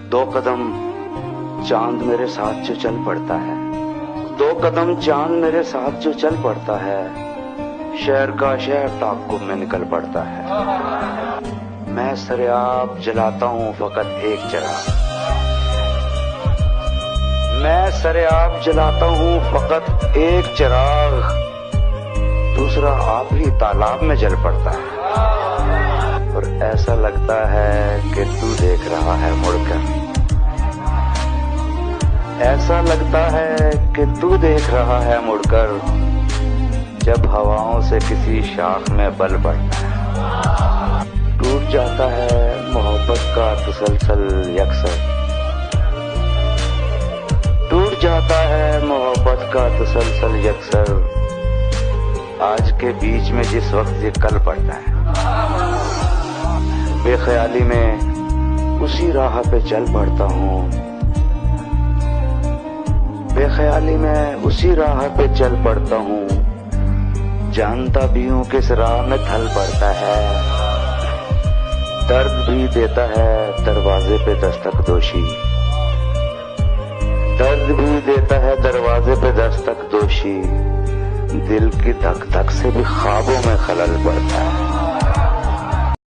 दो कदम चांद मेरे साथ जो चल पड़ता है, दो कदम चांद मेरे साथ जो चल पड़ता है, शहर का शहर ताक़ुब में निकल पड़ता है। मैं सरेआब जलाता हूँ फकत एक चिराग, मैं सरेआब जलाता हूँ फकत एक चिराग, दूसरा आखिरी तालाब में जल पड़ता है। और ऐसा लगता है कि तू देख रहा है मुड़कर, ऐसा लगता है कि तू देख रहा है मुड़कर, जब हवाओं से किसी शाख में बल पड़ता है। टूट जाता है मोहब्बत का तसलसल यकसर, टूट जाता है मोहब्बत का तसलसल यकसर, आज के बीच में जिस वक्त ये कल पड़ता है। बेख्याली में उसी राह पे चल पड़ता हूँ, बेख्याली में उसी राह पे चल पड़ता हूँ, जानता भी हूँ किस राह में ढल पड़ता है। दर्द भी देता है दरवाजे पे दस्तक दोषी, दर्द भी देता है दरवाजे पे दस्तक दोषी, दिल की धक धक से भी ख्वाबों में खलल पड़ता है।